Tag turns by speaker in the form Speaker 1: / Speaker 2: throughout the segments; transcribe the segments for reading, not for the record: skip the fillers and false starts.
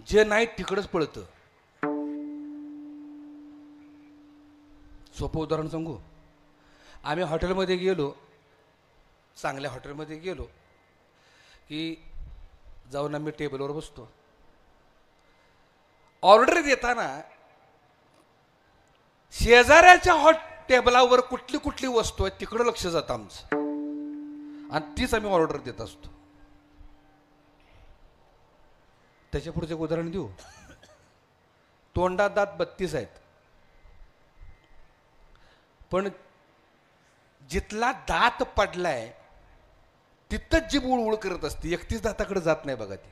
Speaker 1: जे नाही तिकडच पळतं. सोपं उदाहरण सांगू. आम्ही हॉटेलमध्ये गेलो, चांगल्या हॉटेलमध्ये गेलो की जाऊन आम्ही टेबलवर बसतो. ऑर्डर देताना शेजाऱ्याच्या टेबलावर कुठली कुठली वस्तू आहे तिकडं लक्ष जातं आमचं, आणि तीच आम्ही ऑर्डर देत असतो. त्याच्या पुढचं एक उदाहरण देऊ. तोंडात दात 32 आहेत, पण जिथला दात पडलाय तिथंच जीभ उळउळ करत असते. 31 दाताकडे जात नाही बघा ती.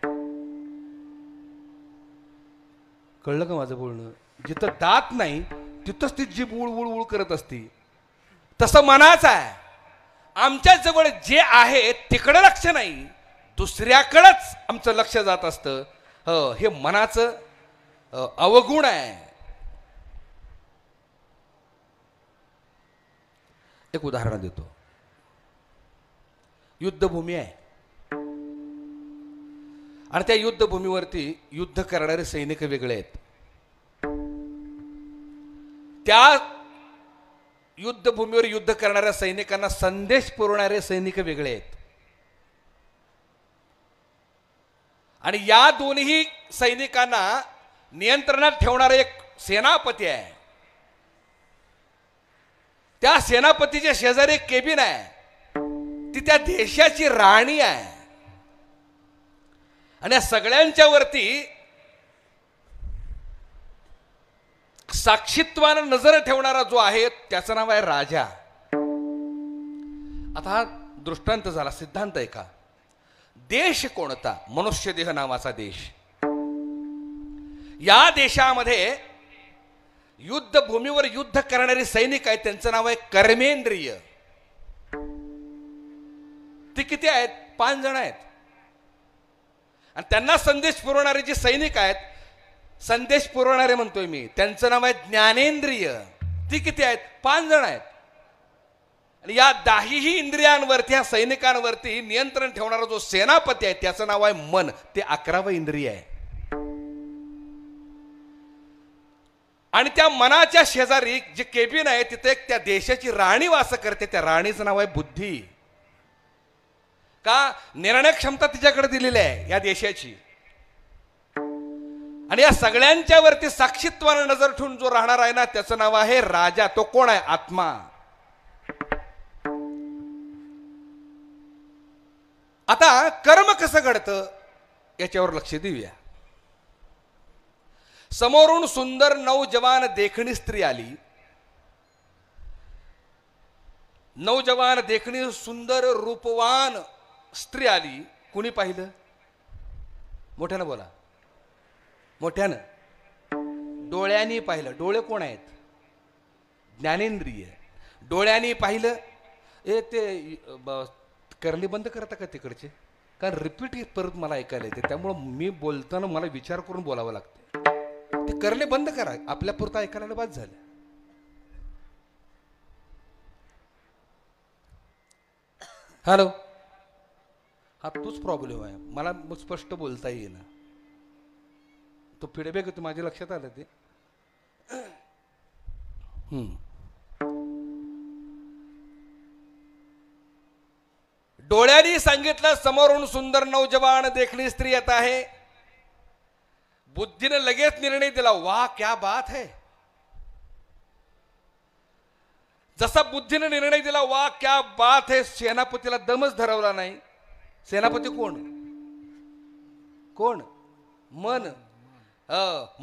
Speaker 1: कळलं का माझं बोलणं? जिथं दात नाही तिथंच ती जीभ उळउळ करत असते. तसं मनाच आहे. आमच्या जवळ जे आहे तिकडं लक्ष नाही, दुसऱ्याकडंच आमचं लक्ष जात असतं. हे मनाचं अवगुण आहे. एक उदाहरण देतो. युद्धभूमी आहे आणि त्या युद्धभूमीवरती युद्ध करणारे सैनिक वेगळे आहेत. त्या युद्धभूमीवर युद्ध करणाऱ्या सैनिकांना संदेश पुरवणारे सैनिक वेगळे आहेत. आणि या दोन्ही सैनिकांना नियंत्रणात ठेवणारा एक सेनापती आहे. त्या सेनापतीच्या शेजारी एक केबिन आहे, ती त्या देशाची राणी आहे. आणि या सगळ्यांच्या वरती साक्षीत्वानं नजर ठेवणारा जो आहे त्याचं नाव आहे राजा. आता हा दृष्टांत झाला, सिद्धांत आहे का? देश कोणता? मनुष्य देह नावाचा देश. या देशामध्ये युद्धभूमीवर युद्ध करणारे सैनिक आहेत, त्यांचं नाव आहे कर्मेंद्रिय. ते किती आहेत? 5 जण आहेत. आणि त्यांना संदेश पुरवणारे जे सैनिक आहेत, संदेश पुरवणारे म्हणतोय मी, त्यांचं नाव आहे ज्ञानेंद्रिय. ती किती आहेत? 5 जण आहेत. आणि या 10ही इंद्रियांवरती, या सैनिकांवरती नियंत्रण ठेवणारा जो सेनापती आहे त्याचं नाव आहे मन. ते 11वं इंद्रिय आहे. आणि त्या मनाच्या शेजारी जे केबिन आहे तिथे एक त्या देशाची राणी वास करते. त्या राणीचं नाव आहे बुद्धी. का? निर्णय क्षमता तिच्याकडे दिलेली आहे या देशाची. आणि या सगळ्यांच्या वरती साक्षीत्वाने नजर ठेवून जो राहणार आहे ना, त्याचं नाव आहे राजा. तो कोण आहे? आत्मा. आता कर्म कसं घडतं याच्यावर लक्ष देऊया. समोरून सुंदर नौजवान देखणी स्त्री आली. नौजवान देखणी सुंदर रूपवान स्त्री आली. कुणी पाहिलं? मोठ्यानं बोला, मोठ्यानं. डोळ्यांनी पाहिलं. डोळे कोण आहेत? ज्ञानेंद्रिय. डोळ्यांनी पाहिलं. ते करली बंद करता का तिकडचे? कारण रिपीट परत मला ऐकायला येते, त्यामुळं मी बोलताना मला विचार करून बोलावं लागतं. ते करले बंद करा, आपल्या पुरता ऐकायला बाद झालं. हॅलो, हा तोच प्रॉब्लेम आहे. मला स्पष्ट बोलता येईना. तो फीडबॅक होतो, माझ्या लक्षात आलं ते. डोळ्यांनी सांगितलं समोरून सुंदर नौजवान देखणी स्त्री येत आहे. बुद्धीने लगेच निर्णय दिला, वाह क्या बात है. जसा बुद्धीने निर्णय दिला वाह क्या बात है, सेनापतीला दमच धरवला नाही. सेनापती कोण? कोण? मन.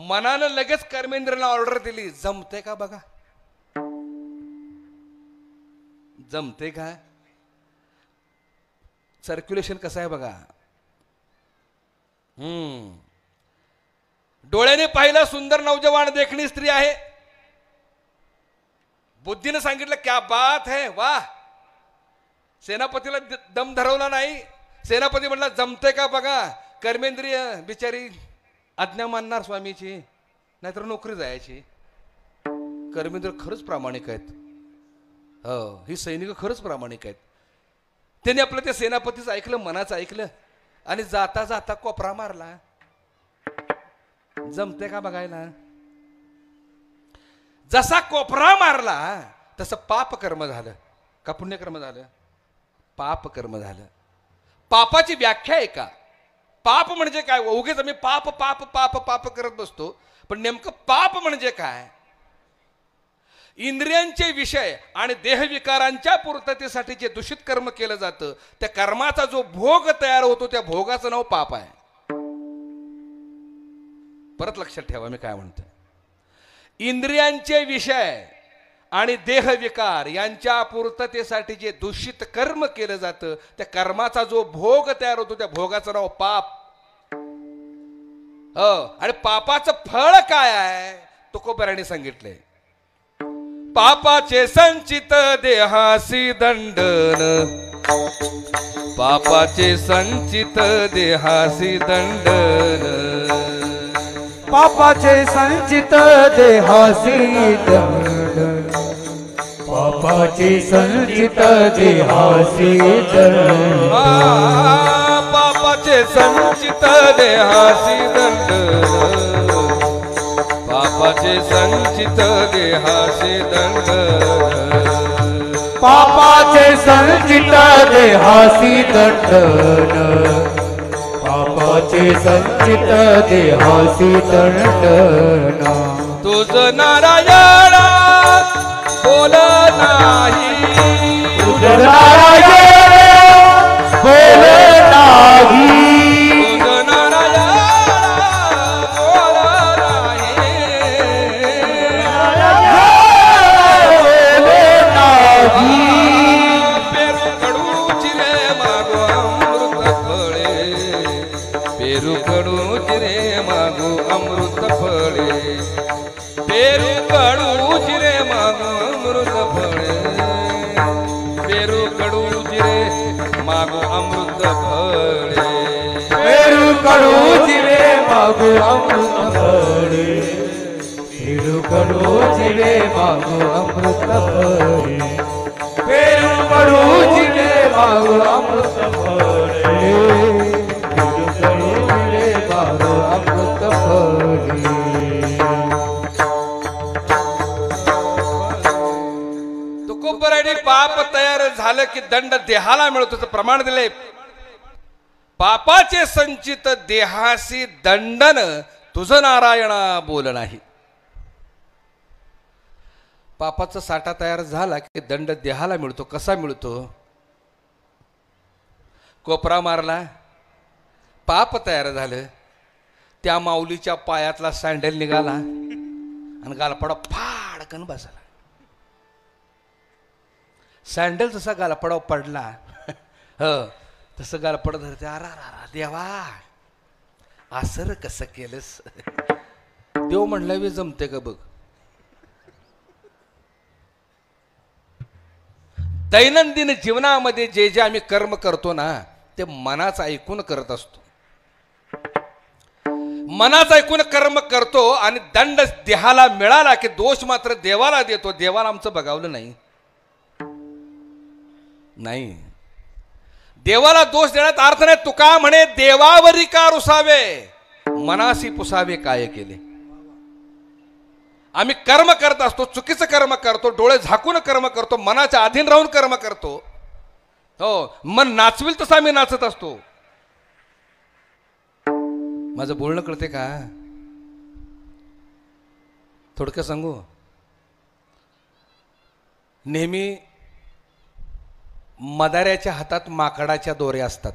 Speaker 1: मनानं लगेच कर्मेंद्रियाला ऑर्डर दिली, जमते का बघा, जमते का, सर्क्युलेशन कसं आहे बघा. डोळ्याने पाहिलं सुंदर नौजवान देखणी स्त्री आहे. बुद्धीने सांगितलं क्या बात है, वाह. सेनापतीला दम धरवला नाही. सेनापती म्हटला जमते का बघा. कर्मेंद्रिय बिचारी आज्ञा मानणार स्वामीची, नाहीतर नोकरी जायची. कर्मेंद्रिय खरंच प्रामाणिक आहेत. ही सैनिक खरंच प्रामाणिक आहेत. त्यांनी आपलं त्या सेनापतीचं ऐकलं, मनाचं ऐकलं. आणि जाता जाता कोपरा मारला. जमते का बघायला? जसा कोपरा मारला तसं पाप कर्म झालं का पुण्यकर्म झालं? पाप कर्म झालं. पापाची व्याख्या आहे का? पाप म्हणजे काय? उगीच आम्ही पाप पाप पाप पाप करत बसतो, पण नेमकं पाप म्हणजे काय? इंद्रियांचे विषय आणि देहविकारांच्या पूर्ततेसाठी जे दूषित कर्म केलं जातं, त्या कर्माचा जो भोग तयार होतो त्या भोगाचं नाव पाप आहे. परत लक्षात ठेवा मी काय म्हणतोय. इंद्रियांचे विषय आणि देहविकार यांच्या पूर्ततेसाठी जे दूषित कर्म केलं जातं त्या कर्माचा जो भोग तयार होतो त्या भोगाचं नाव पाप. आणि पापाचं फळ काय आहे? तुकोबाराने सांगितलंय. पापाचे संचित देहासी दंडन, पापाचे संचित देहासी दंडन,
Speaker 2: पापाचे संचित देहासी दंडन, पापाचे संचित देहासी दंडन,
Speaker 1: पापाचे संचित देहासी दंडन, पापाचे संचित देहासी दंडन,
Speaker 2: पापाचे संचित देहासी दंडन, पापाचे संचित देहासी दंडन.
Speaker 1: तुझ नारायणा बोल नाही,
Speaker 2: तुझ नारायण बोल नाही,
Speaker 1: तुझ नारायणा बोल नाही. पेरू कडू चिरे मागो अमृत फळे, पेरू कडू चिरे मागो अमृत फळे, पेरू कडू चिरे मागो अमृत फळे, पेरू कडू चिरे मागो अमृत फळे,
Speaker 2: पेरू कडू जिरे मागो अमृत फळे, पेरू कडू जिरे मागो अमृत फळे, पेरू कडू जिरे मागो अमृत फळे, पेरू कडू जिरे मागो अमृत फळे.
Speaker 1: तुकोबराने पाप तयार झालं की दंड देहाला मिळतो त्याचं प्रमाण दिले. पापाचे संचित देहासी दंडन, तुझ नारायणा बोल नाही. पापाचा साठा तयार झाला की दंड देहाला मिळतो. कसा मिळतो? कोपरा मारला, पाप तयार झालं, त्या माऊलीच्या पायातला सँडल निघाला आणि गालपडा फाडकन बसला. सँडल जसा गालपडाव पडला तसं गालपड धरते. अरा देवा असर कसं केलंस? देव म्हणला वे जमते का बघ. दैनंदिन जीवनामध्ये जे जे आम्ही कर्म करतो ना ते मनाचं ऐकून करत असतो. मनाचं ऐकून कर्म करतो आणि दंड देहाला मिळाला की दोष मात्र देवाला देतो. देवाला आमचं बघावलं नाही. नाही, देवाला दोष देण्यात अर्थ नाही. तुका म्हणे देवावरी का रुसावे, मनासी पुसावे काय केले. आम्ही कर्म करत असतो, चुकीचं कर्म करतो, डोळे झाकून कर्म करतो, मनाच्या अधीन राहून कर्म करतो. हो, मन नाचविल तसं आम्ही नाचत असतो. माझं बोलणं कळते का? थोडक्यात सांगू. नेहमी मदाऱ्याच्या हातात माकडाच्या दोऱ्या असतात.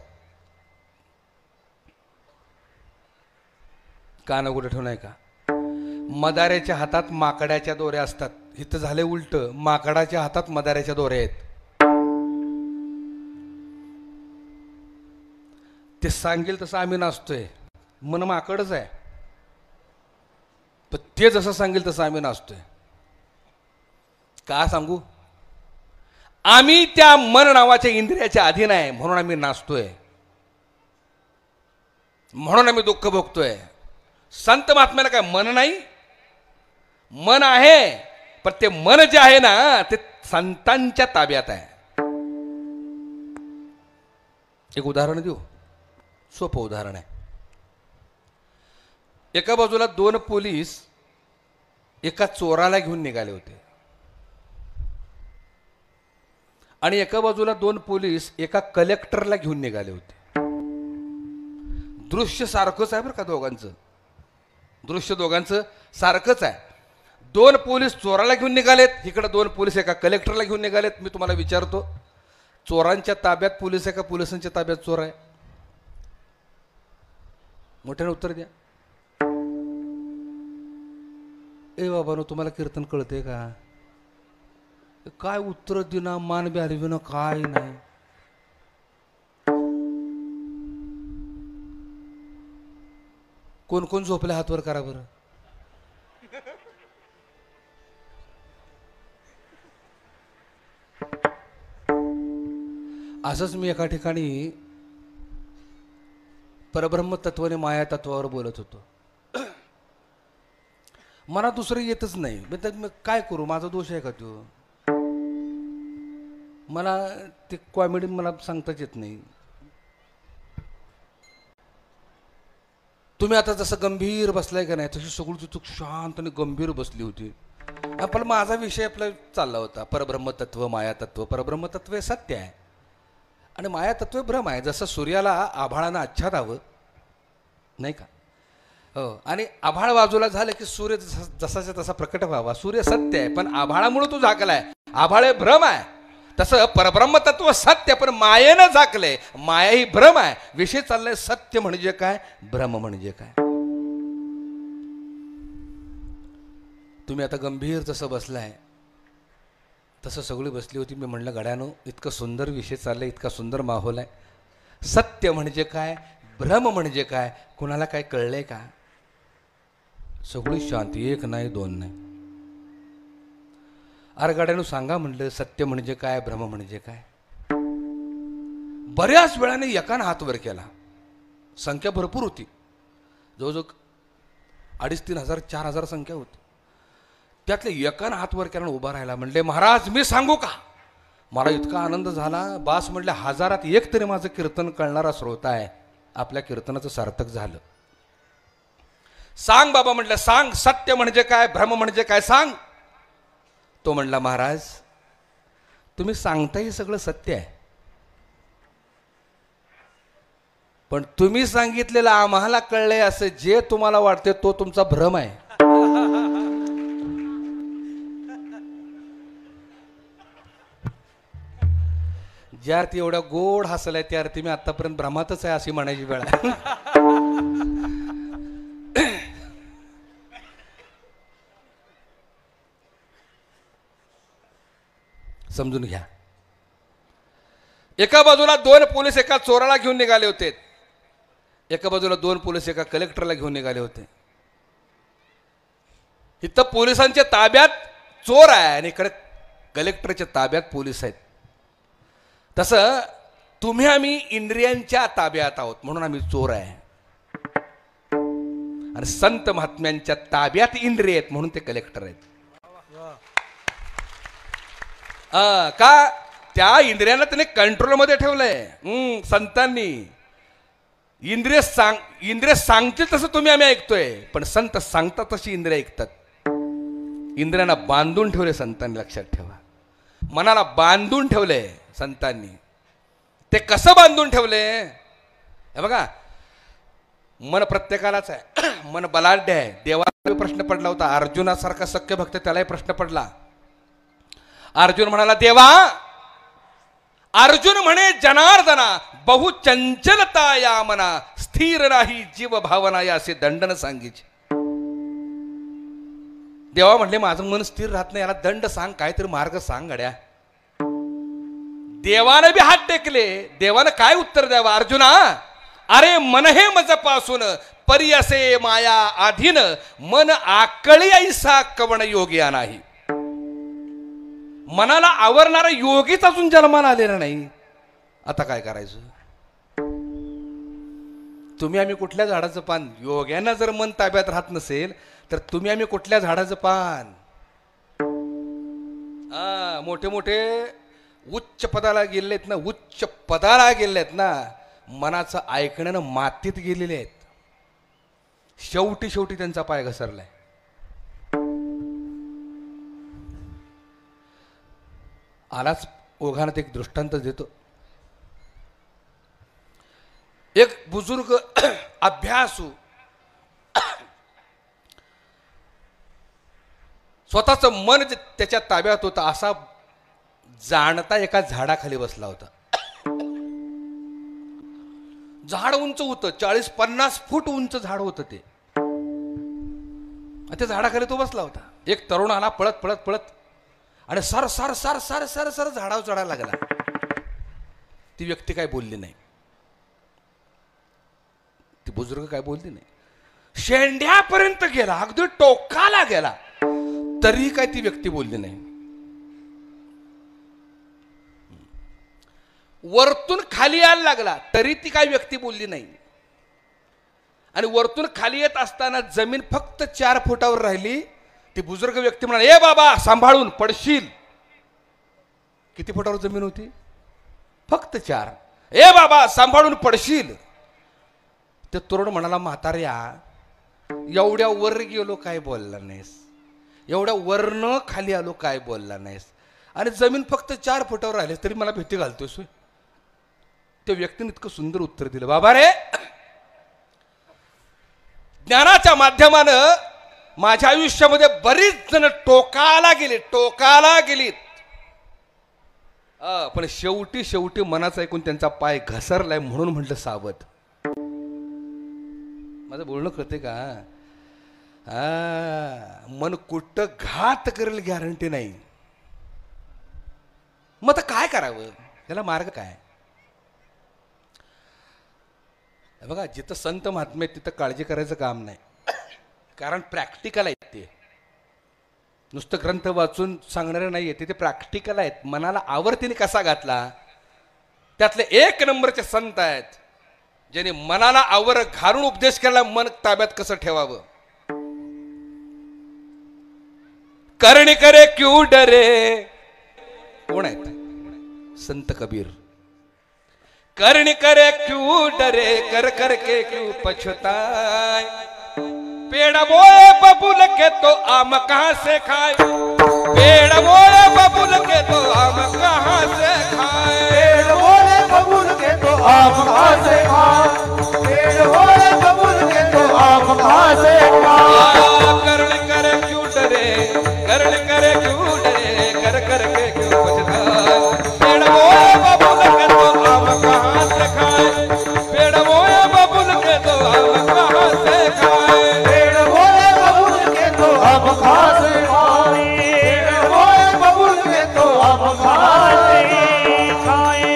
Speaker 1: कान उघडं ठेवून आहे का? मदाऱ्याच्या हातात माकडाच्या दोऱ्या असतात. इथं झाले उलट, माकडाच्या हातात मदाऱ्याच्या दोऱ्या आहेत. ते सांगेल तसं आम्ही नाचतोय. मन माकडच आहे, पण ते जसं सांगेल तसं आम्ही नाचतोय. का सांगू? आम्ही त्या मन नावाच्या इंद्रियाच्या अधीन आहे म्हणून आम्ही नाचतोय, म्हणून आम्ही दुःख भोगतोय. संत महात्म्याला काय मन नाही? मन आहे, पण ते मन जे आहे ना ते संतांच्या ताब्यात आहे. एक उदाहरण देऊ. सोपं उदाहरण आहे. एका बाजूला 2 पोलीस एका चोराला घेऊन निघाले होते आणि एका बाजूला 2 पोलीस एका कलेक्टरला घेऊन निघाले होते. दृश्य सारखंच आहे बरं का, दोघांचं दृश्य दोघांचं सारखंच आहे. 2 पोलीस चोराला घेऊन निघालेत, इकडे 2 पोलीस एका कलेक्टरला घेऊन निघालेत. मी तुम्हाला विचारतो, चोरांच्या ताब्यात पोलीस आहे का पोलिसांच्या ताब्यात चोर आहे? मोठ्याने उत्तर द्या. ए बाबानो, तुम्हाला कीर्तन कळते का? काय उत्तर दिना, मान बी हलविना, काय नाही. कोण कोण झोपले हातवर करा बरं. असंच मी एका ठिकाणी परब्रह्म तत्व आणि माया तत्वावर बोलत होतो. मला दुसरं येतच नाही. मी काय करू, माझा दोष आहे का तो? मला ते कॉमेडी मला सांगताच येत नाही. तुम्ही आता जसं गंभीर बसलाय का नाही, तशी सगळी चूक शांत आणि गंभीर बसली होती. पण माझा विषय आपला चालला होता परब्रह्म तत्व माया तत्व. परब्रह्म तत्व हे सत्य आहे आणि माया तत्व हे भ्रम आहे. जसं सूर्याला आभाळानं आच्छादावं नाही का, हो, आणि आभाळ बाजूला झालं की सूर्य जसाच्या तसा प्रकट व्हावा. सूर्य सत्य आहे पण आभाळामुळे तू झाकलाय. आभाळ हे भ्रम आहे. तसं परब्रह्म तत्व सत्य पण मायेनं झाकलंय. माया ही भ्रम आहे. विषय चाललाय सत्य म्हणजे काय, भ्रम म्हणजे काय. तुम्ही आता गंभीर जसं बसलाय तसं सगळी बसली होती. मी म्हणलं गड्यानो, इतकं सुंदर विषय चाललाय, इतका सुंदर माहोल आहे. सत्य म्हणजे काय, भ्रम म्हणजे काय, कुणाला काय कळलंय का? सगळी शांती, एक नाही दोन नाही. अरे गाड्यानं सांगा म्हणलं, सत्य म्हणजे काय, भ्रम म्हणजे काय. बऱ्याच वेळाने एकानं हात वर केला. संख्या भरपूर होती, जवळजवळ 2500-3000 4000 संख्या होती. त्यातले एकानं हात वर केला, उभा राहिला. म्हणले महाराज मी सांगू का? मला इतका आनंद झाला. बास म्हणले, 1000त 1 तरी माझं कीर्तन कळणारा श्रोता आहे. आपल्या कीर्तनाचं सार्थक झालं. सांग बाबा म्हटलं, सांग सत्य म्हणजे काय, भ्रम म्हणजे काय, सांग. तो म्हणला महाराज तुम्ही सांगता हे सगळं सत्य आहे, पण तुम्ही सांगितलेलं आम्हाला कळलंय असं जे तुम्हाला वाटते तो तुमचा भ्रम आहे. ज्या अर्थी एवढ्या गोड हसलाय त्या अर्थी मी आतापर्यंत भ्रमातच आहे अशी म्हणायची वेळ आहे. समजून घ्या. एका बाजूला 2 पोलीस एका चोराला घेऊन निघाले होते. एका बाजूला 2 पोलीस एका कलेक्टरला घेऊन निघाले होते. इथं पोलिसांच्या ताब्यात चोर आहे आणि इकडे कलेक्टरच्या ताब्यात पोलीस आहेत. तसं तुम्ही आम्ही इंद्रियांच्या ताब्यात आहोत म्हणून आम्ही चोर आहे, आणि संत महात्म्यांच्या ताब्यात इंद्रिय आहेत म्हणून ते कलेक्टर आहेत. का? त्या इंद्रियांना त्याने कंट्रोलमध्ये ठेवलंय. संतांनी इंद्रिय सांगतील तसं तुम्ही आम्ही ऐकतोय, पण संत सांगतात तशी इंद्रिय ऐकतात. इंद्रियांना बांधून ठेवले संतांनी, लक्षात ठेवा. मनाला बांधून ठेवले संतांनी. ते कसं बांधून ठेवले हे बघा. मन प्रत्येकालाच आहे, मन बलाढ्य आहे. देवाला प्रश्न पडला होता, अर्जुनासारखा सख्य भक्त त्यालाही प्रश्न पडला. अर्जुन म्हणाला देवा, अर्जुन म्हणे जनार्दना बहु चंचलता या मना, स्थिर नाही जीव भावना या असे दंडन सांगितले. देवा म्हणले माझं मन स्थिर राहत नाही, याला दंड सांग, काहीतरी मार्ग सांग गड्या. देवाने बी हात टेकले. देवानं काय उत्तर द्यावं? अर्जुना अरे मन हे मज पासून परियसे माया आधीन, मन आकळी ऐसा कवण योगिया नाही. मनाला आवरणारा योगीच अजून जन्माला आलेला नाही. आता काय करायचं? तुम्ही आम्ही कुठल्या झाडाचं पान? योग्यानं जर मन ताब्यात राहत नसेल तर तुम्ही आम्ही कुठल्या झाडाचं पान? मोठे मोठे उच्च पदाला गेलेत ना, उच्च पदाला गेलेत ना, मनाचं ऐकण्यानं मातीत गेलेले आहेत. शेवटी शेवटी त्यांचा पाय घसरलाय. आलाच ओघानं एक दृष्टांत देतो. एक बुजुर्ग अभ्यासू स्वतःचं मन त्याच्या ताब्यात होतं असा जाणता एका झाडाखाली बसला होता. झाड उंच होतं, 40-50 फूट उंच झाड होतं ते. त्या झाडाखाली तो बसला होता. एक तरुण आला पळत पळत पळत आणि sir sir sir sir sir sir झाडावर चढायला लागला. ती व्यक्ती काय बोलली नाही, ती बुजुर्ग काय बोलली नाही. शेंड्यापर्यंत गेला, अगदी टोकाला गेला, तरी काय ती व्यक्ती बोलली नाही. वरतून खाली यायला लागला, तरी ती काय व्यक्ती बोलली नाही. आणि वरतून खाली येत असताना जमीन फक्त 4 फुटावर राहिली. ती बुजुर्ग व्यक्ती म्हणाली, ए बाबा सांभाळून पडशील. किती फुटावर जमीन होती? फक्त 4. ए बाबा सांभाळून पडशील. ते तरुण म्हणाला, म्हाताऱ्या एवढ्या वर गेलो काय बोलला नाहीस, एवढ्या वरनं खाली आलो काय बोलला नाहीस, आणि जमीन फक्त 4 फुटावर राहिलीस तरी मला भीती घालतोस. त्या व्यक्तीने इतकं सुंदर उत्तर दिलं, बाबा रे, ज्ञानाच्या माध्यमानं माझ्या आयुष्यामध्ये बरीच जण टोकाला गेलीत, पण शेवटी शेवटी मनाचं ऐकून त्यांचा पाय घसरलाय म्हणून म्हटलं सावध. माझं बोलणं कळते का? मन कुठं घात करेल गॅरंटी नाही. मग आता काय करावं, याला मार्ग काय? बघा, जिथं संत महात्मे तिथं काळजी करायचं काम नाही, कारण प्रॅक्टिकल आहेत ते. नुसतं ग्रंथ वाचून सांगणारे नाही आहेत ते, प्रॅक्टिकल आहेत. मनाला आवर्तीने कसा घातला, त्यातले 1 नंबरचे संत आहेत, ज्याने मनाला आवर घालून उपदेश केला मन ताब्यात कसं ठेवावं. करणी करे क्यों डरे, कोण आहेत? संत कबीर. करणी करे क्यों डरे, कर करके क्यों पछताए, पेड़ बोए बबूल के तो आम कहां से खाए, पेड़ बोए बबूल के तो आम कहां से खाए,
Speaker 2: पेड़ बोले बबूल के तो आम कहां से खाए, पेड़ बोले बबूल के तो आम कहां से खाए.
Speaker 1: करण करे क्यों डरे, करण करे क्यों डरे, कर करके क्यों पछताए, पेड़ बोए बबूल के तो आम कहां से खाए, पेड़ बोए बबूल के तो आम कहां से खाए,
Speaker 2: पेड़ बोले बबूल के तो आम कहां से खाए, पेड़ बोले बबूल के तो आम कहां से खाए.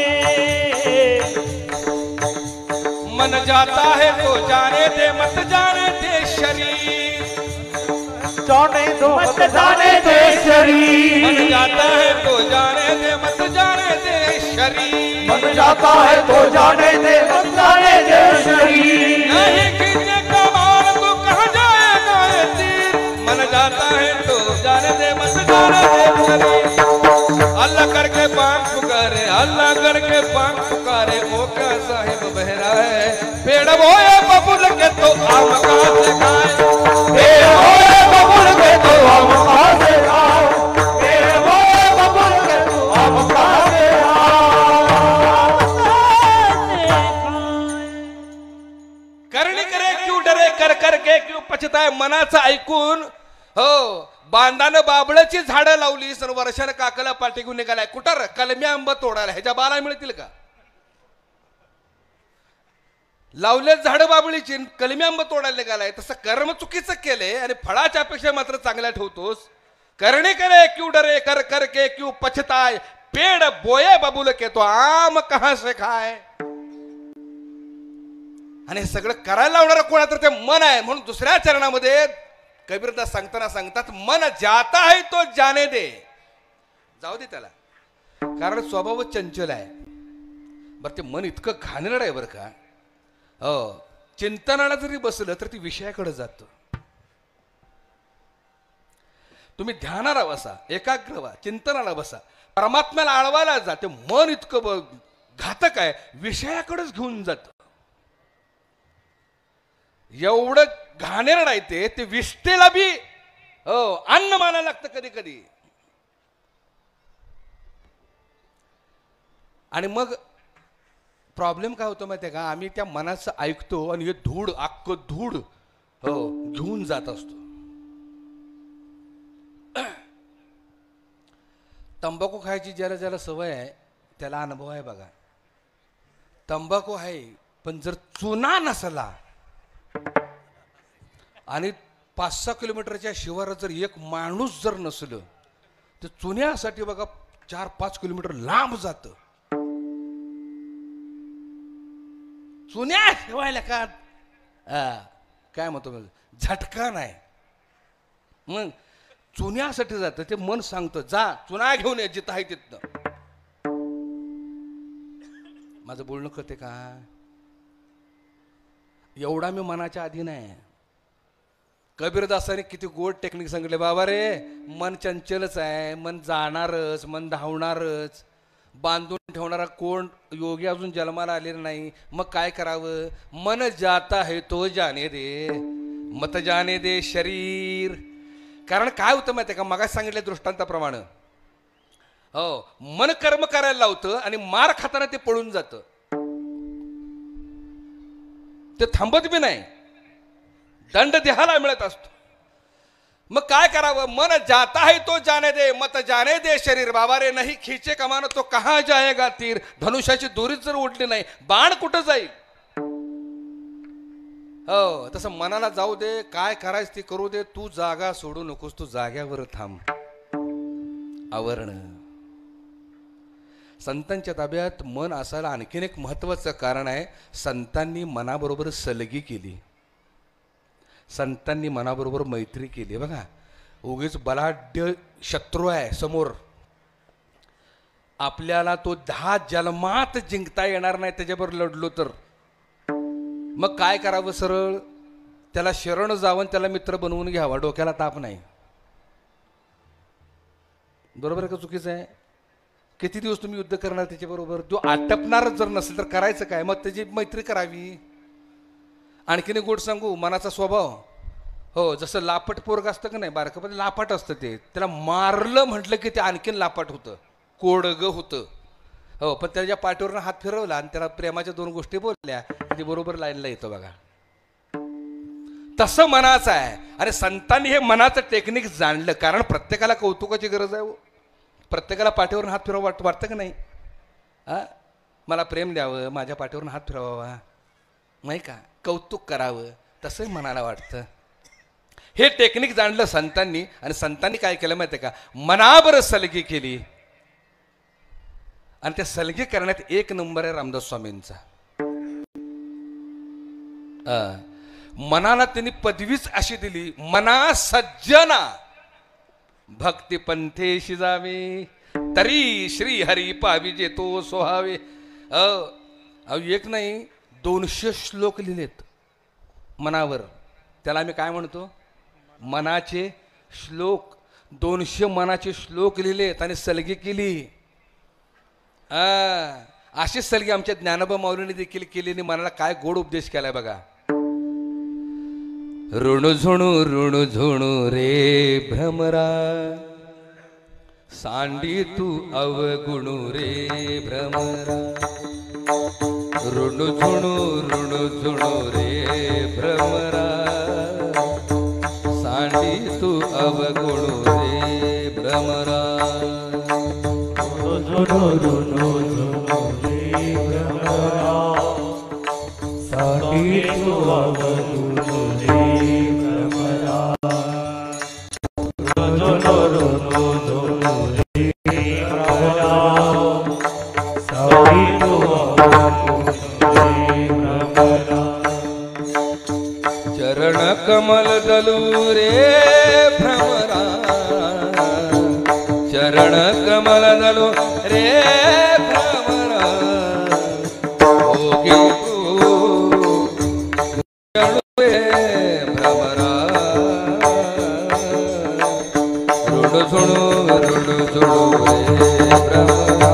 Speaker 1: मन जाता है तो जाने दे, मत जाने दे शरीर,
Speaker 2: जाने दो मत जाने दे शरीर,
Speaker 1: मन जाता है तो जाने दे, मत जाने दे शरीर,
Speaker 2: मन जाता है तो जाने दे मत जाने दे शरीर.
Speaker 1: नहीं खींचे कमान तो कहाँ जाएगा ये तीर, मन जाता है तो जाने दे, मत जाने दे शरीर. अल्लाह करके पाक पुकारे, अल्लाह करके पाक पुकारे, ओ क्या साहिब बहरा है, पेड़ बोए बबूल के तो आम कहां से खाए,
Speaker 2: पेड़ बोले बबूल के तो आम कहां से खाए, पेड़ बोले बबूल के तो आम कहां से खाए.
Speaker 1: करणी करे क्यों डरे, कर करके क्यों पछताए. मनाचं ऐकून हो बांधानं बाबळाची झाडं लावली, सर वर्षानं काकाला पाठी घेऊन निघालाय. कुठं कलमी आंबा तोडायला, ह्याच्या बाला मिळतील का? लावले झाडं बाबळीची, कलमी आंबा तोडायला निघालाय. तसं कर्म चुकीचं केलंय आणि फळाच्या अपेक्षा मात्र चांगल्या ठेवतोस. करणी करे क्यों डरे, कर करके क्यों पछताए, पेड़ बोए बबूल के तो आम कहां से खाए. आणि हे सगळं करायला लावणार कोणा तर ते मन आहे. म्हणून दुसऱ्या चरणामध्ये कबीरदास सांगताना सांगतात, मन जाता है तो जाने दे, जाऊ दे त्याला, कारण स्वभाव चंचल आहे. बरं, ते मन इतकं घाणेरडं आहे बरं का. हो, चिंतनाला जरी बसलं तर ती विषयाकडे जातं. तुम्ही ध्यानाला बसा, एकाग्र व्हा, चिंतनाला बसा, परमात्म्याला आळवायला जा, ते मन इतकं घातक आहे, विषयाकडेच घेऊन जात. एवढं घाणेरड आहे ते विष्टेला बी अन्न मानायला लागतं कधी कधी. आणि मग प्रॉब्लेम काय होतो माहिती आहे का, आम्ही त्या मनाचं ऐकतो आणि हे धूळ अख्खं धूळ घेऊन जात असतो. तंबाखू खायची ज्याला ज्याला सवय आहे त्याला अनुभव आहे बघा. तंबाखू आहे, पण जर चुना नसला आणि 5-6 किलोमीटरच्या शिवारात जर एक माणूस जर नसलं तर चुन्यासाठी बघा 4-5 किलोमीटर लांब जात. चुन्या शिवायला का काय म्हणतो झटका नाही, मग चुन्यासाठी जातं. ते मन सांगतं जा चुना घेऊन ये जिथं आहे तिथनं. माझं बोलणं कळते का? एवढा मी मनाच्या अधीन आहे. कबीरदासाने किती गोड टेक्निक सांगितले बाबा रे. मन चंचलच आहे, मन जाणारच, मन धावणारच. बांधून ठेवणारा कोण योगी अजून जन्माला आलेला नाही. मग काय करावं? मन जाता है तो जाने दे, मत जाने दे शरीर. कारण काय होतं माहिती आहे का, मगाच सांगितलं दृष्टांताप्रमाणे, मन कर्म करायला लावतं आणि मार खाताना ते पळून जातं, ते थांबत बी नाही, दंड देहाला मिळत असतो. मग काय करावं? मन जाता है तो जाने दे, मत जाने दे शरीर. बाबा रे नाही खींचे कमानो तो कहां जाएगा तीर. धनुष्याची दोरीच जर उडली नाही बाण कुठं जाईल? तसं मनाला जाऊ दे, काय करायचं ते करू दे, तू जागा सोडू नकोस, तू जाग्यावर थांब. आवरण. संतांच्या ताब्यात मन असायला आणखीन एक महत्वाचं कारण आहे. संतांनी मनाबरोबर सलगी केली, संतांनी मनाबरोबर मैत्री केली. बघा उगीच बलाढ्य शत्रू आहे समोर, आपल्याला तो 10 जन्मात जिंकता येणार नाही त्याच्याबरोबर लढलो तर. मग काय करावं? सरळ त्याला शरण जावं, त्याला मित्र बनवून घ्यावा, डोक्याला ताप नाही. बरोबर आहे का चुकीचं आहे? किती दिवस तुम्ही युद्ध करणार त्याच्याबरोबर? जो आटपणारच जर नसेल तर करायचं काय? मग त्याची मैत्री करावी. आणखीन एक गोष्ट सांगू, मनाचा स्वभाव जसं लापट पोरग असतं का नाही, बारकामध्ये लापाट असतं ते, त्याला मारलं म्हटलं की ते आणखीन लापाट होतं, कोडगं होतं. पण त्याच्या पाठीवरनं हात फिरवला आणि त्याला प्रेमाच्या 2 गोष्टी बोलल्या ते बरोबर लाईनला येतं बघा. तसं मनाचं आहे. अरे संतांनी हे मनाचं टेक्निक जाणलं, कारण प्रत्येकाला कौतुकाची गरज आहे. प्रत्येकाला पाठीवरून हात फिरवा वाटतं का नाही? मला प्रेम द्यावं, माझ्या पाठीवरून हात फिरवावा, नाही का, कौतुक करावं, तसंही मनाला वाटतं. हे टेक्निक जाणलं संतांनी, आणि संतांनी काय केलं माहिती आहे का, मनावर सलगी केली. आणि त्या सलगी करण्यात 1 नंबर आहे रामदास स्वामींचा. मनाला त्यांनी पदवीच अशी दिली, मना सज्जना भक्ती पंथेशी जावे, तरी श्री हरी पाविजे तो सोहावे. एक नाही 200 श्लोक लिहिलेत मनावर. त्याला आम्ही काय म्हणतो? मनाचे श्लोक. 200 मनाचे श्लोक लिहिलेत आणि सलगी केली. अशीच सलगी आमच्या ज्ञानोबा माऊलीने देखील केली आणि मनाला काय गोड उपदेश केलाय बघा. ऋणू झुणू रे भ्रमरा, सांडी तू अवगुणू रे भ्रमरा. ऋणू झुणू रे भ्रमरा, सांडी तू अवगुणू रे भ्रमरा.
Speaker 2: ऋणू रे भ्रमरा, सांडी तू अवगुणू रे भ्रमरा.
Speaker 1: चरण कमल दलू रे भ्रमरा, चरण कमल दलू रे भ्रमरा. भोगी रे भ्रमरा. ऋणू झुणू रे भ्रमरा,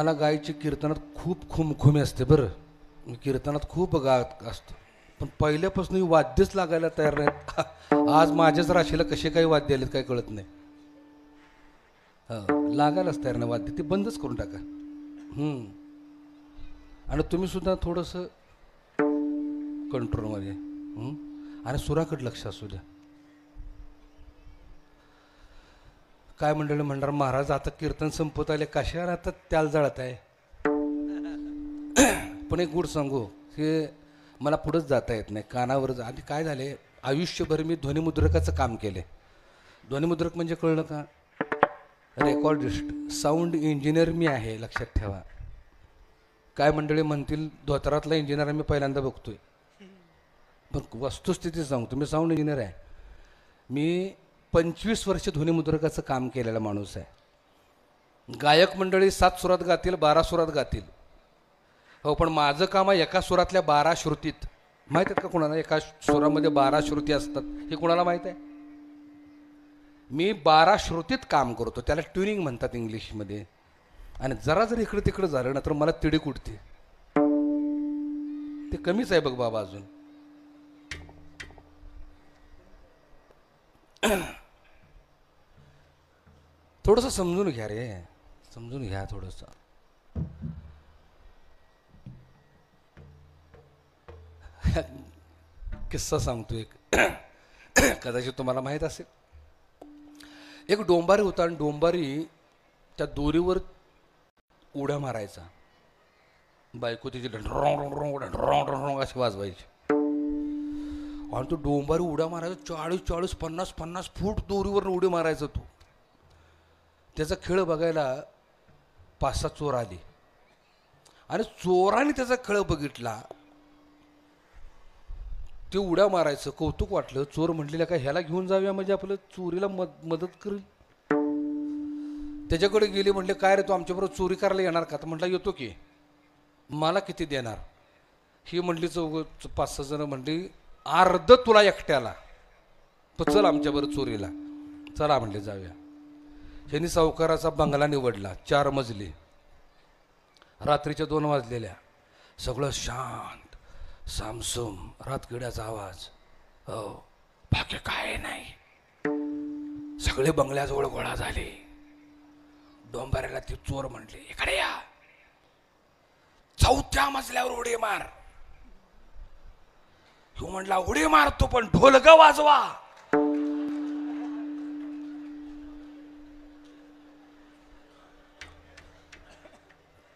Speaker 1: मला गायची कीर्तनात खूप खुमखुमी असते बरं, मी कीर्तनात खूप गात असतो, पण पहिल्यापासून ही वाद्यच लागायला तयार नाहीत. आज माझ्याच राशीला कसे काही वाद्य आलेत काही कळत नाही. लागायलाच तयार नाही वाद्य, ते बंदच करून टाका. आणि तुम्ही सुद्धा थोडंसं कंट्रोलमध्ये आणि सुराकडे लक्ष असू द्या. काय मंडळी म्हणणार, महाराज आता कीर्तन संपत आले, कशाला आता त्याला जळत आहे. पण एक गोड सांगू, हे मला पुढंच जाता येत नाही, कानावर आधी काय झाले, आयुष्यभर मी ध्वनिमुद्रकाचं काम केले. ध्वनिमुद्रक म्हणजे कळलं का, रेकॉर्डिस्ट, साऊंड इंजिनियर मी आहे, लक्षात ठेवा. काय मंडळी म्हणतील धोत्रातला इंजिनियर मी पहिल्यांदा बघतोय, पण वस्तुस्थिती सांगतो, मी साऊंड इंजिनियर आहे. मी 25 वर्ष ध्वनिमुद्रकाचं काम केलेला माणूस आहे. गायक मंडळी 7 सुरात गातील, 12 सुरात गातील, हो, पण माझं काम आहे एका सुरातल्या 12 श्रुतीत. माहीत आहेत का कोणाला एका सुरामध्ये 12 श्रुती असतात, हे कोणाला माहीत आहे? मी 12 श्रुतीत काम करतो, त्याला ट्युनिंग म्हणतात इंग्लिशमध्ये. आणि जरा जर इकडे तिकडे झालं ना तर मला तिडीक उठते. ते कमीच आहे बघ बाबा अजून. थोडंसं समजून घ्या रे, समजून घ्या थोडंसं. किस्सा सांगतो एक, कदाचित तुम्हाला माहीत असेल. एक डोंबारी होता आणि डोंबारी त्या दोरीवर उड्या मारायचा. बायको तिची अशी वाजवायची आणि तो डोंबारी उड्या मारायचा. 40-40, 50-50 फूट दोरीवर उडी मारायचा तो. त्याचा खेळ बघायला 5-6 चोर आले आणि चोराने त्याचा खेळ बघितला. ते उड्या मारायचं कौतुक वाटलं. चोर म्हटलेलं काय ह्याला घेऊन जाऊया म्हणजे आपलं चोरीला मदत करेल. त्याच्याकडे गेली, म्हटले काय रे तू आमच्याबरोबर चोरी करायला येणार का? तर म्हटलं येतो की. मला किती देणार? ही म्हटली 5-6 जण म्हटली अर्ध तुला एकट्याला, तर चल आमच्याबरोबर चोरीला. चला म्हटले जाऊया. ह्यांनी सावकाराचा बंगला निवडला, 4 मजली. रात्रीच्या 2 वाजलेल्या, सगळं शांत, सामसूम, रातकिड्याचा आवाज, हो बाकी काय नाही. सगळे बंगल्याजवळ गोळा झाले. डोंबाऱ्याला ती चोर म्हटले इकडे या, 4थ्या मजल्यावर उडी मार. तो म्हटला उडी मारतो पण ढोलक वाजवा.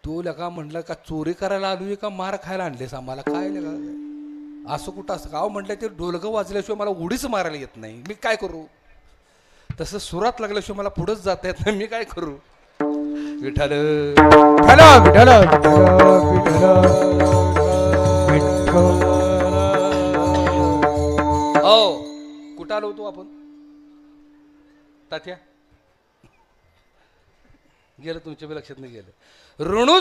Speaker 1: तो लगा म्हटलं का चोरी करायला आलोय का मार खायला आणलेस आम्हाला? काय लगा असं कुठं असं का? म्हटलं ते ढोलक वाजल्याशिवाय मला उडीच मारायला येत नाही, मी काय करू? तसं सुरात लागल्याशिवाय मला पुढंच जाता येत नाही, मी काय करू? विठ्ठल विठ्ठल विठ्ठल हो. कुठं आलो होतो आपण? तात्या गेलं, तुमच्या बी लक्षात नाही गेलं. ऋणू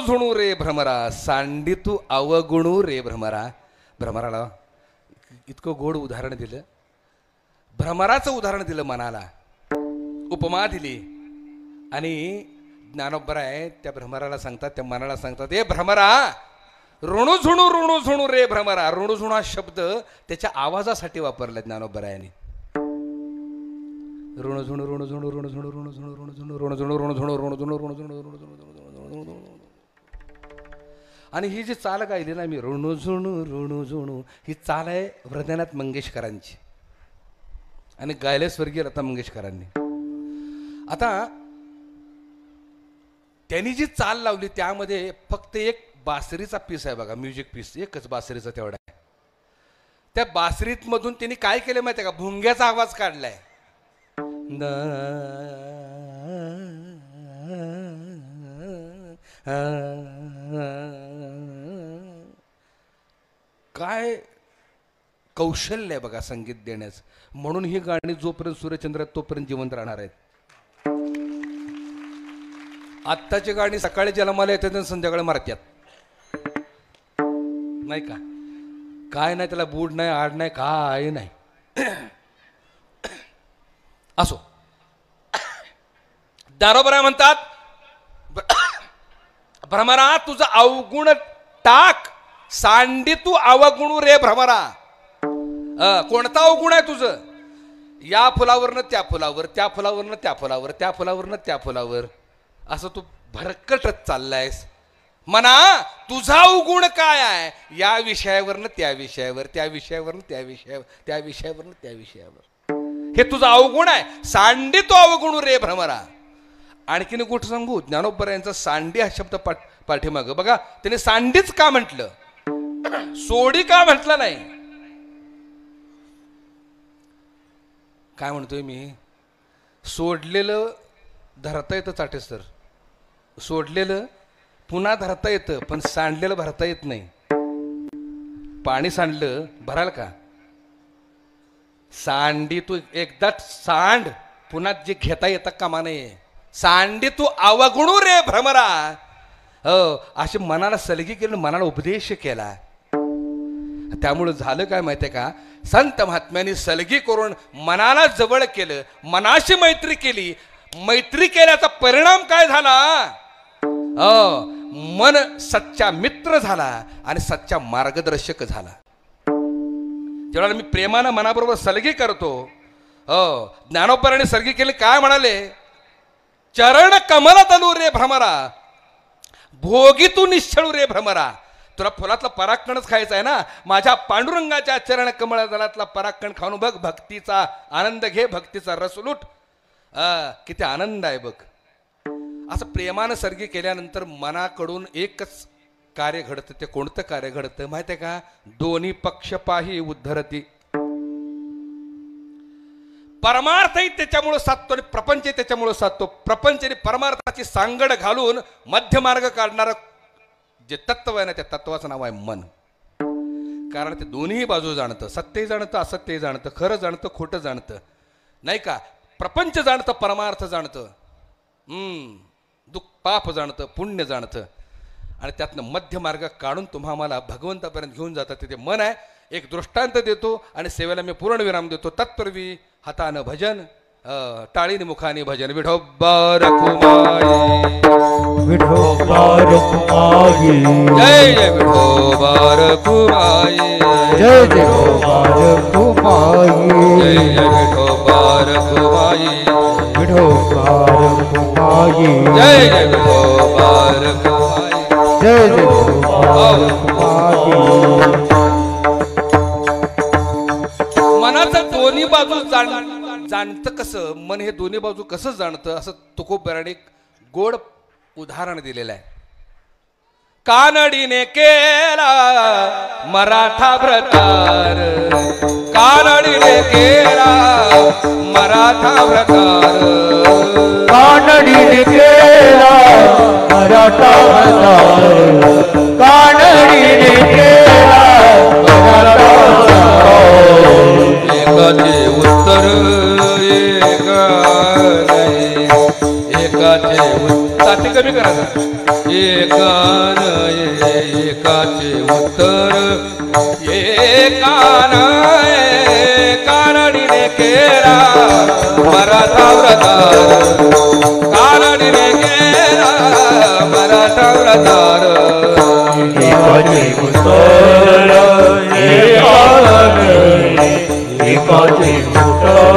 Speaker 1: झुणू रे भ्रमरा, सांडी तू अवगुणू रे भ्रमरा. भ्रमराला इतकं गोड उदाहरण दिलं, भ्रमराचं उदाहरण दिलं, मनाला उपमा दिली. आणि ज्ञानोबराय त्या भ्रमराला सांगतात, त्या मनाला सांगतात, ए भ्रमरा ऋणू झुणू रे भ्रमरा. ऋणू झुणू हा शब्द त्याच्या आवाजासाठी वापरला ज्ञानोबरायाने. ऋणू झुणू ऋणू झुणू ऋणू झुणू ऋणू झुणू ऋणू झुणू ऋणू झुणू ऋणू झुणू ऋणू झुणू ऋणू झुणू ऋणू झुणू. आणि ही जी चाल गायली ना मी, ऋणू झुणू, ही चाल आहे हृदयनाथ मंगेशकरांची आणि गायले स्वर्गीय लता मंगेशकरांनी. आता त्यांनी जी चाल लावली त्यामध्ये फक्त एक बासरीचा पीस आहे बघा, म्युझिक पीस एकच बासरीचा तेवढा आहे. त्या बासरीत मधून त्यांनी काय केलं माहिती आहे का? भुंग्याचा आवाज काढलाय. काय कौशल्य आहे बघा संगीत देण्याचं. म्हणून ही गाणी जोपर्यंत सूर्यचंद्र तोपर्यंत जिवंत राहणार आहेत. आत्ताची गाणी सकाळी जन्माला येतात आणि संध्याकाळी मारतात, नाही का? काय नाही त्याला, बूड नाही, आड नाही, काय नाही. असो, दारोबरा म्हणतात भ्रमरा तुझं अवगुण टाक, सांडी तू अवगुणू रे भ्रमरा. कोणता अवगुण आहे तुझं? या फुलावरनं त्या फुलावर, त्या फुलावरनं त्या फुलावर, त्या फुलावरनं त्या फुलावर, असं तू भरकटत चाललायस. म्हणा तुझा अवगुण काय आहे? या विषयावरनं त्या विषयावर, त्या विषयावरनं त्या विषयावर, त्या विषयावरनं त्या विषयावर, हे तुझं अवगुण आहे. सांडी तो अवगुणू रे भ्रमरा. आणखीन गोष्ट सांगू, ज्ञानोबा यांचा सांडी हा शब्द पाठीमागं बघा, त्याने सांडीच का म्हटलं, सोडी का म्हटलं नाही? काय म्हणतोय मी? सोडलेलं धरता येतं चाटेसर, सोडलेलं पुन्हा धरता येतं, पण सांडलेलं भरता येत नाही. पाणी सांडलं भराल का? सांडी तू एकदा सांड, पुन्हा जे घेता येतं कामा नये. सांडी तू अवगुणू रे भ्रमरा. हो, असे मनाला सलगी केलं, मनाला उपदेश केला. त्यामुळे झालं काय माहितीये का, संत महात्म्यांनी सलगी करून मनाला जवळ केलं, मनाशी मैत्री केली. मैत्री केल्याचा परिणाम काय झाला? मन सच्चा मित्र झाला आणि सच्चा मार्गदर्शक झाला. जेव्हा मी प्रेमानं मनाबरोबर सलगी करतो, ज्ञानोबराने सलगी केली. काय म्हणाले? चरण कमल तलू रे भ्रमरा, भोगी तू निश्चळू रे भ्रमरा. तुला फुलातला परागकणच खायचा आहे ना, माझ्या पांडुरंगाच्या चरण कमळ दलातला परागकण खाऊन बघ, भक्तीचा आनंद घे, भक्तीचा रस लूट. किती आनंद आहे बघ. असं प्रेमानं सर्गी केल्यानंतर मनाकडून एकच कार्य घडतं. ते कोणतं कार्य घडतं माहिती आहे का? दोन्ही पक्ष पाही उद्धरती. परमार्थही त्याच्यामुळे साधतो आणि प्रपंच त्याच्यामुळे साधतो. प्रपंच आणि परमार्थाची सांगड घालून मध्यमार्ग काढणारं जे तत्व आहे ना, त्या तत्वाचं नाव आहे मन. कारण ते दोन्ही बाजू जाणतं, सत्यही जाणतं, असत्यही जाणतं, खरं जाणतं, खोटं जाणतं, नाही का? प्रपंच जाणतं, परमार्थ जाणतं, दुःख पाप जाणतं, पुण्य जाणतं, आणि त्यातनं मध्य मार्ग काढून तुम्हा मला भगवंतापर्यंत घेऊन जातात. तिथे मन आहे. एक दृष्टांत देतो आणि सेवेला मी पूर्ण विराम देतो. तत्पूर्वी हातानं भजन, टाळीने मुखाने भजन. विठोबा रखुमाई,
Speaker 2: विठोबा रखुमाई,
Speaker 1: जय जय विठोबा रखुमाई,
Speaker 2: जय जय विठोबा रखुमाई,
Speaker 1: जय जय विठोबा रखुमाई,
Speaker 2: विठोबा रखुमाई,
Speaker 1: जय जय विठोबा रखुमाई,
Speaker 2: जय जय विठोबा रखुमाई.
Speaker 1: मनाचं दोन्ही बाजू जाणतं कसं, मन हे दोन्ही बाजू कसं जाणतं, असं तुकोबराने एक गोड उदाहरण दिलेलं आहे. कानडीने केला मराठा व्रतार, कानडीने केला मराठा व्रतार,
Speaker 2: कानडीने केला मराठा व्रतार, कानडीने केला मराठा व्रतार.
Speaker 1: एकाचे उत्तर एका नाही, एकाचे उत्तर कमी करा. एका नाही, एकाचे उत्तर एका नाही, कानडीने केला मराठा व्रतार, कानडीने केला मराठा व्रतार.
Speaker 2: एकाचे उत्तर एका नाही, एकाचे उत्तर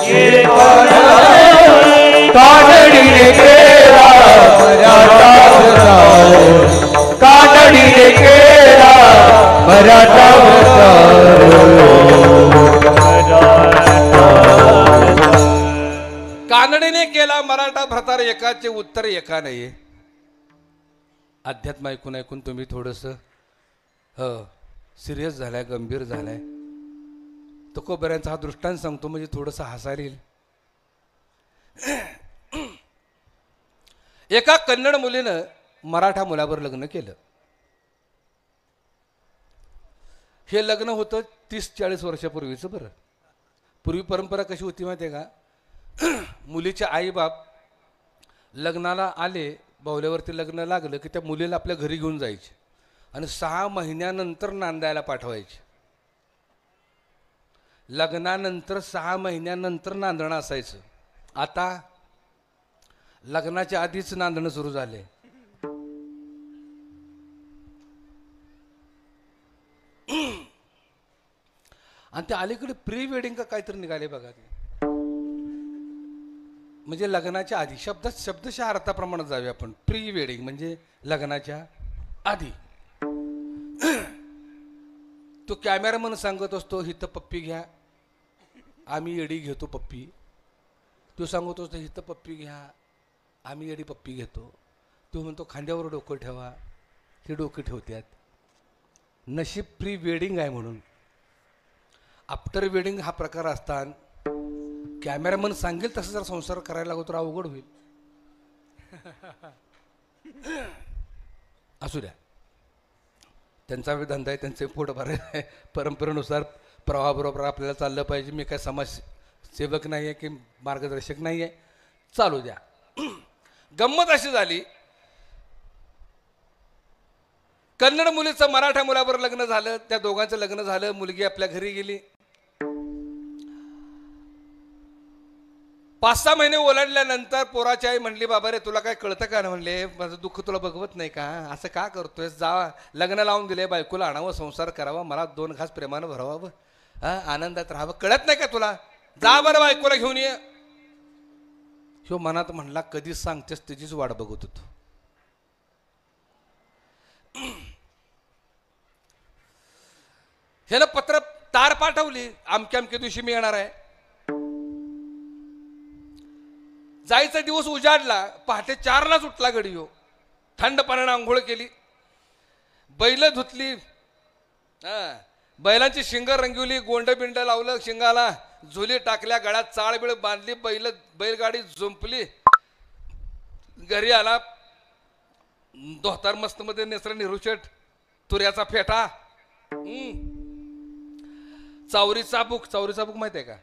Speaker 2: एका नाही, कानडीने केला मराठा व्रतार, कानडीने केला मराठा व्रतार.
Speaker 1: कानडीने केला मराठा व्रतार, एकाचे उत्तर एका नाही. अध्यात्म ऐकून ऐकून तुम्ही थोडंसं सिरियस झालाय, गंभीर झालाय. तुकोबऱ्यांचा हा दृष्टांत सांगतो म्हणजे थोडंसं हसायला येईल. एका कन्नड मुलीनं मराठा मुलावर लग्न केलं. हे लग्न होतं 30-40 वर्षापूर्वीचं. बरं, पूर्वी परंपरा कशी होती माहिती आहे का? मुलीचे आईबाप लग्नाला आले, बाहुल्यावरती लग्न लागलं की त्या मुलीला आपल्या घरी घेऊन जायचे आणि 6 महिन्यानंतर नांदायला पाठवायचे. लग्नानंतर 6 महिन्यानंतर नांदणं असायचं. आता लग्नाच्या आधीच नांदणं सुरू झाले. आणि ते अलीकडे प्री वेडिंग का काहीतरी निघाले बघा ते, म्हणजे लग्नाच्या आधी. शब्दशः अर्थाप्रमाणे जाऊया आपण. प्री वेडिंग म्हणजे लग्नाच्या आधी. तो कॅमेरामन सांगत असतो हिथं पप्पी घ्या, आम्ही एडी घेतो पप्पी. तो सांगत असतो हिथं पप्पी घ्या, आम्ही एडी पप्पी घेतो. तो म्हणतो खांद्यावर डोकं ठेवा, हे डोकं ठेवतात. नशीब प्री वेडिंग आहे म्हणून. आफ्टर वेडिंग हा प्रकार असताना कॅमेरामन सांगेल तसं जर संसार करायला लागतो तर अवघड होईल. असू द्या, त्यांचा धंदा आहे, त्यांचे पोट भरायला, परंपरेनुसार प्रवाहाबरोबर आपल्याला चाललं पाहिजे. मी काय समाजसेवक नाही आहे की मार्गदर्शक नाही आहे, चालू द्या. गंमत अशी झाली, कन्नड मुलीचं मराठा मुलाबरोबर लग्न झालं. त्या दोघांचं लग्न झालं, मुलगी आपल्या घरी गेली. 5-6 महिने ओलांडल्यानंतर पोराची आई म्हणली, बाबा रे तुला काय कळतं का? म्हणले माझं दुःख तुला बघवत नाही का? असं का करतोय? जा, लग्न लावून दिले, बायकोला आणावं, संसार करावा, मला 2 घास प्रेमानं भरवावं, आनंदात राहावं, कळत नाही का तुला? जा बरं बायकोला घेऊन ये. ह्यो मनात म्हणला कधी सांगतेस त्याचीच वाट बघत होतो. ह्यानं पत्र तार पाठवली, अमक्या अमक्या दिवशी मी येणार आहे. जायचा दिवस उजाडला. पहाटे 4लाच उठला गडी. हो, थंड पाण्यानं आंघोळ केली, बैल धुतली, बैलांची शिंग रंगवली, गोंड बिंड लावलं शिंगाला, झुली टाकल्या, गळ्यात चाळबिळ बांधली, बैलगाडी जुंपली. घरी आला, धोतार मस्त मध्ये नेसर, निरुशेट, तुऱ्याचा फेटा, चावरी चाबूक. चावरी चाबूक माहित आहे का?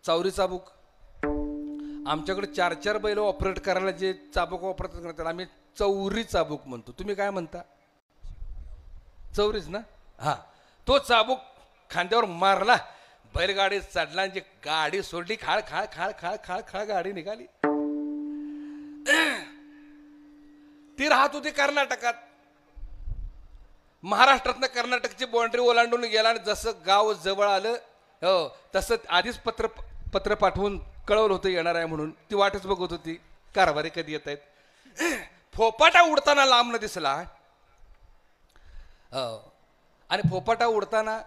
Speaker 1: चावरी चाबूक आमच्याकडे 4-4 बैल ऑपरेट करायला जे चाबूक ऑपरेट करतात आम्ही चौरी चाबूक म्हणतो. तुम्ही काय म्हणता? चौरीच ना? हा, तो चाबूक खांद्यावर मारला, बैलगाडी चढला, जी गाडी सोडली, खाळ खाळ खाळ खाळ खाळ खाळ गाडी निघाली. ती राहत होती कर्नाटकात. महाराष्ट्रातनं कर्नाटकची बाउंड्री ओलांडून गेला आणि जसं गाव जवळ आलं, हो तसं आधीच पत्र पाठवून कळवलं होतं येणार आहे म्हणून. ती वाटच बघत होती, कारभारी कधी येत आहेत. फोपाटा उडताना लांबनं दिसला, आणि फोपाटा उडताना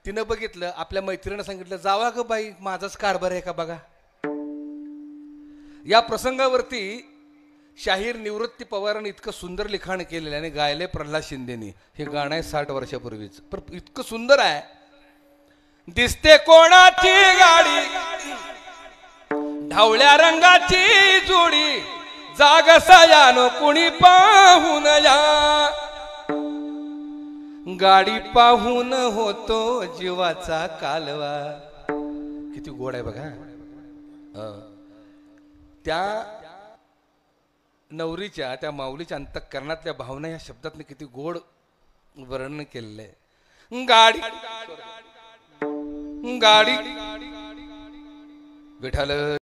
Speaker 1: तिनं बघितलं. आपल्या मैत्रिणीनं सांगितलं, जावा ग बाई, माझाच कारभार आहे का बघा. या प्रसंगावरती शाहीर निवृत्ती पवारांनी इतकं सुंदर लिखाण केलेलं आणि गायले प्रल्हाद शिंदेनी. हे गाणं आहे 60 वर्षापूर्वीच, पण इतकं सुंदर आहे. दिसते कोणाची गाडी, ढवळ्या रंगाची जोडी, जाग सयानो कुणी पाहून या, गाडी पाहून होतो जीवाचा कालवा. किती गोड आहे बघा. त्या नवरीच्या, त्या माऊलीच्या अंतःकरणातल्या भावना या शब्दात किती गोड वर्णन केलेलं आहे. गाडी गाडी विठ्ठल